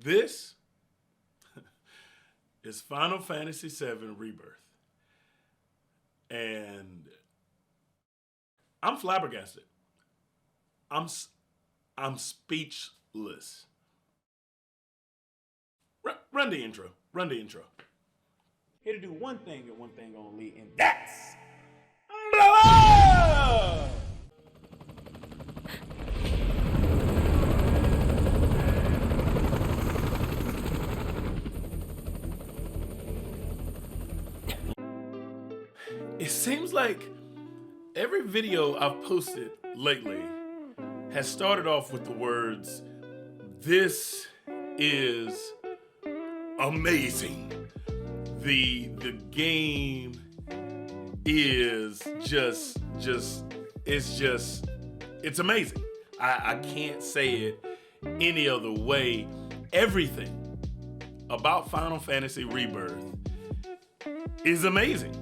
This is Final Fantasy VII Rebirth. And I'm flabbergasted. I'm speechless. Run the intro. Run the intro. Here to do one thing and one thing only, and that's It seems like every video I've posted lately has started off with the words, "This is amazing." The game is it's amazing. I can't say it any other way. Everything about Final Fantasy Rebirth is amazing.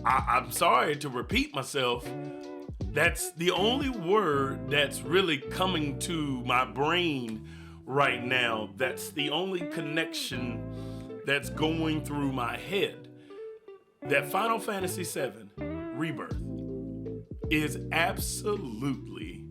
I'm sorry to repeat myself. That's the only word that's really coming to my brain right now. That's the only connection that's going through my head. That Final Fantasy VII Rebirth is absolutely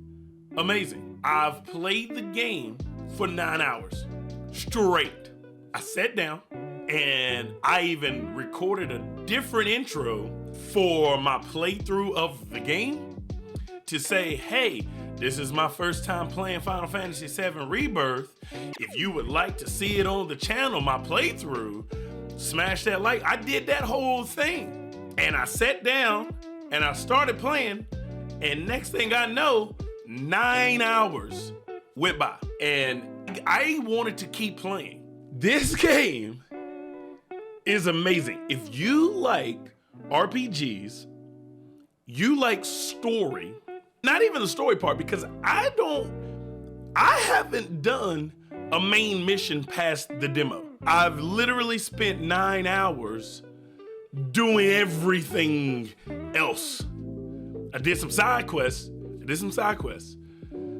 amazing. I've played the game for 9 hours straight. I sat down and I even recorded a different intro for my playthrough of the game to say, hey, this is my first time playing Final Fantasy VII Rebirth. If you would like to see it on the channel, my playthrough, smash that like. I did that whole thing. And I sat down and I started playing. And next thing I know, 9 hours went by. And I wanted to keep playing. This game is amazing. If you like RPGs, you like story, not even the story part, because I haven't done a main mission past the demo. I've literally spent 9 hours doing everything else. I did some side quests.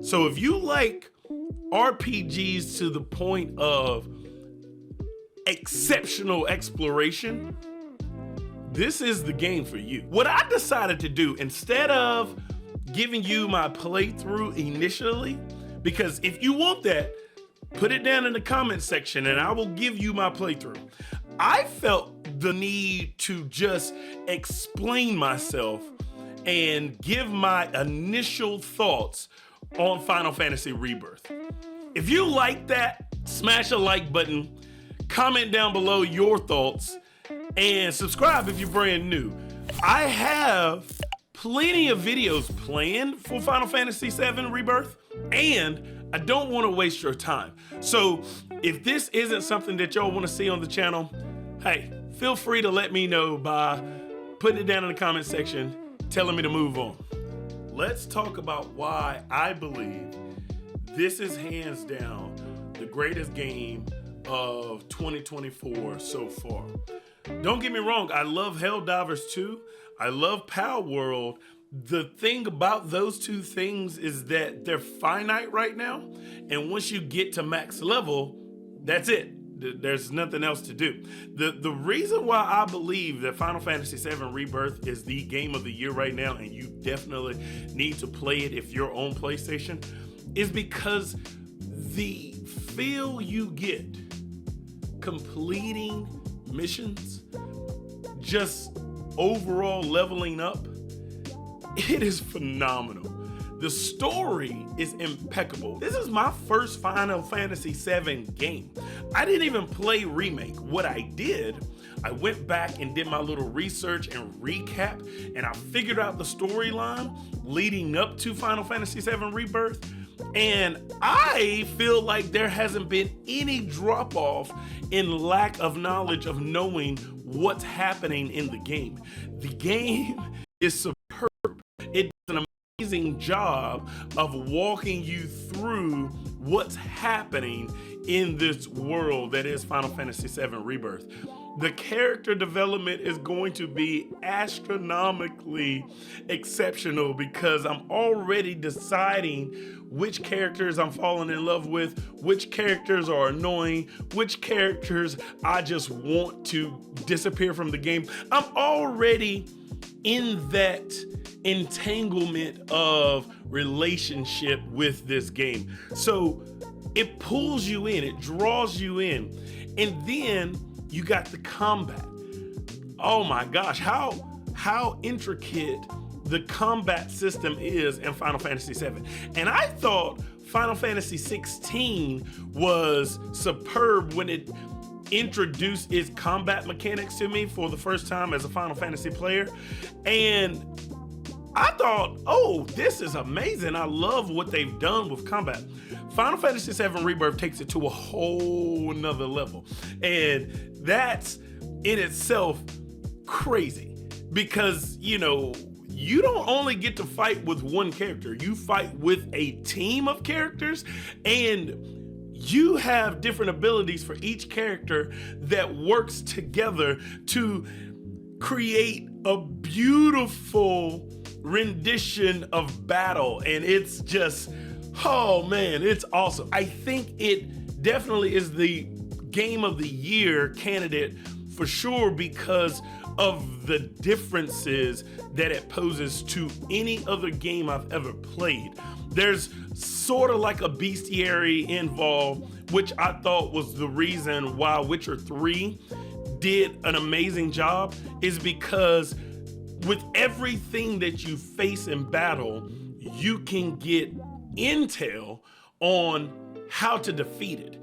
So if you like RPGs to the point of exceptional exploration, this is the game for you. What I decided to do, instead of giving you my playthrough initially, because if you want that, put it down in the comment section and I will give you my playthrough. I felt the need to just explain myself and give my initial thoughts on Final Fantasy Rebirth. If you like that, smash a like button, comment down below your thoughts, and subscribe if you're brand new. I have plenty of videos planned for Final Fantasy VII Rebirth, and I don't want to waste your time. So if this isn't something that y'all want to see on the channel, hey, feel free to let me know by putting it down in the comment section, telling me to move on. Let's talk about why I believe this is hands down the greatest game of 2024 so far. Don't get me wrong, I love Helldivers 2. I love Power World. The thing about those two things is that they're finite right now. And once you get to max level, that's it. There's nothing else to do. The reason why I believe that Final Fantasy VII Rebirth is the game of the year right now, and you definitely need to play it if you're on PlayStation, is because the feel you get completing missions, just overall leveling up, it is phenomenal. The story is impeccable. This is my first Final Fantasy VII game. I didn't even play Remake. What I did, I went back and did my little research and recap, and I figured out the storyline leading up to Final Fantasy VII Rebirth. And I feel like there hasn't been any drop off in lack of knowledge of knowing what's happening in the game. The game is superb. It does an amazing job of walking you through what's happening in this world that is Final Fantasy VII Rebirth. the character development is going to be astronomically exceptional because I'm already deciding which characters I'm falling in love with, which characters are annoying, which characters I just want to disappear from the game. I'm already in that entanglement of relationship with this game. So it pulls you in, it draws you in. And then you got the combat. Oh my gosh, how intricate the combat system is in Final Fantasy VII. And I thought Final Fantasy XVI was superb when it introduced its combat mechanics to me for the first time as a Final Fantasy player. And I thought, oh, this is amazing. I love what they've done with combat. Final Fantasy VII Rebirth takes it to a whole nother level. And that's in itself crazy because, you know, you don't only get to fight with one character, you fight with a team of characters, and you have different abilities for each character that works together to create a beautiful rendition of battle. And it's just, oh man, it's awesome. I think it definitely is the game of the year candidate for sure because of the differences that it poses to any other game I've ever played. There's sort of like a bestiary involved, which I thought was the reason why Witcher 3 did an amazing job, is because with everything that you face in battle, you can get intel on how to defeat it.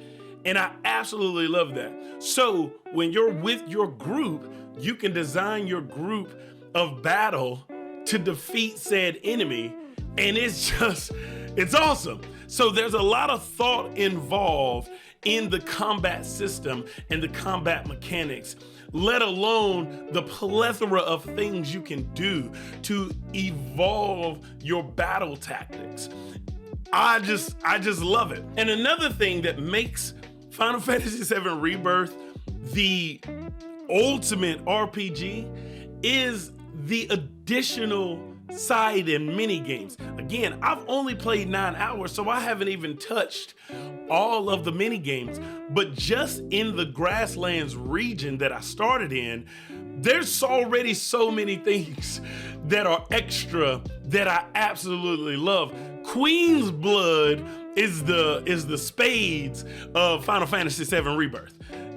And I absolutely love that. So when you're with your group, you can design your group of battle to defeat said enemy. And it's awesome. So there's a lot of thought involved in the combat system and the combat mechanics, let alone the plethora of things you can do to evolve your battle tactics. I just love it. And another thing that makes Final Fantasy VII Rebirth the ultimate RPG is the additional side and mini games. Again, I've only played 9 hours, so I haven't even touched all of the mini games, but just in the Grasslands region that I started in, there's already so many things that are extra that I absolutely love. Queen's Blood is the spades of Final Fantasy VII Rebirth.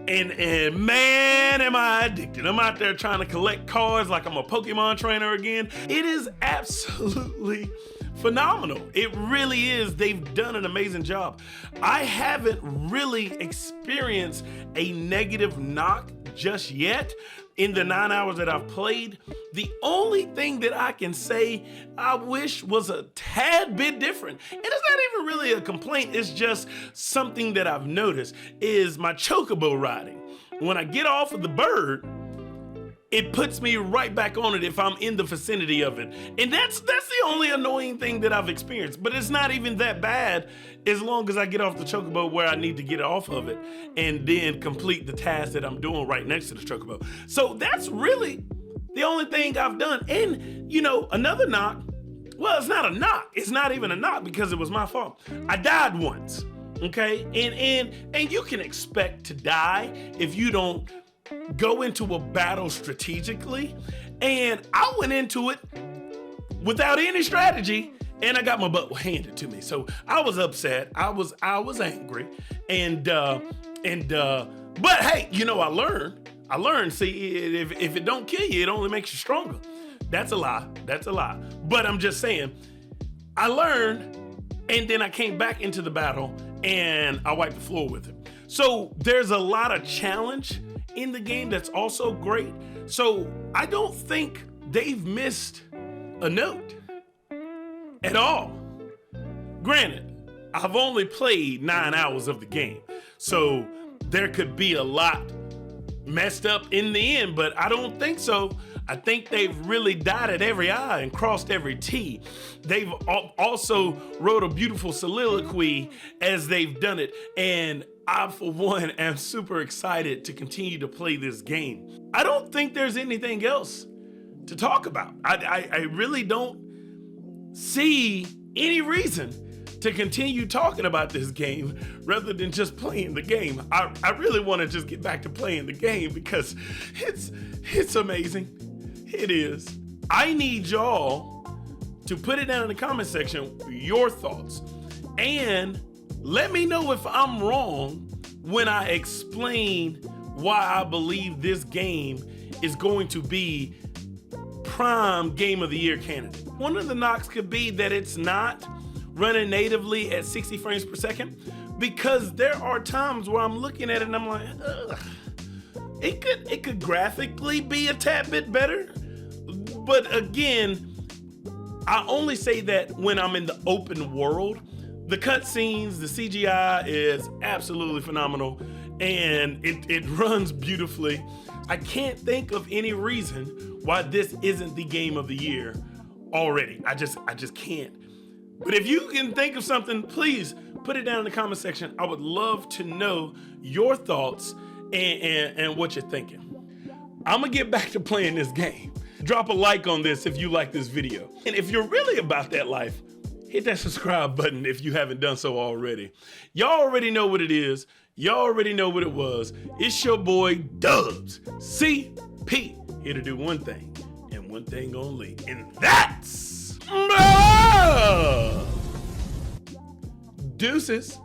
And man, am I addicted. I'm out there trying to collect cards like I'm a Pokemon trainer again. It is absolutely phenomenal. It really is. They've done an amazing job. I haven't really experienced a negative knock just yet in the 9 hours that I've played. The only thing that I can say I wish was a tad bit different, and it's not even really a complaint, it's just something that I've noticed, is my chocobo riding. When I get off of the bird, it puts me right back on it if I'm in the vicinity of it. And that's the only annoying thing that I've experienced. But it's not even that bad as long as I get off the chocobo where I need to get off of it and then complete the task that I'm doing right next to the chocobo. So that's really the only thing I've done. And, you know, another knock, well, it's not a knock. It's not even a knock because it was my fault. I died once, okay? And you can expect to die if you don't go into a battle strategically. And I went into it without any strategy and I got my butt handed to me. So I was upset. I was angry. But hey, you know, I learned, see, if it don't kill you, it only makes you stronger. That's a lie. But I'm just saying, I learned, and then I came back into the battle and I wiped the floor with him. So there's a lot of challenge in the game that's also great. So I don't think they've missed a note at all. Granted, I've only played 9 hours of the game, so there could be a lot messed up in the end, but I don't think so. I think they've really dotted every I and crossed every T. They've also wrote a beautiful soliloquy as they've done it, and I, for one, am super excited to continue to play this game. I don't think there's anything else to talk about. I really don't see any reason to continue talking about this game rather than just playing the game. I really want to just get back to playing the game because it's amazing. It is. I need y'all to put it down in the comment section, your thoughts, and let me know if I'm wrong when I explain why I believe this game is going to be prime game of the year candidate. One of the knocks could be that it's not running natively at 60 frames per second, because there are times where I'm looking at it and I'm like, ugh. It could graphically be a tad bit better, but again, I only say that when I'm in the open world. The cutscenes, the CGI is absolutely phenomenal, and it runs beautifully. I can't think of any reason why this isn't the game of the year already. I just can't. But if you can think of something, please put it down in the comment section. I would love to know your thoughts and what you're thinking. I'm gonna get back to playing this game. Drop a like on this if you like this video. And if you're really about that life, hit that subscribe button if you haven't done so already. Y'all already know what it is. Y'all already know what it was. It's your boy Dubs, CP, here to do one thing and one thing only, and that's deuces.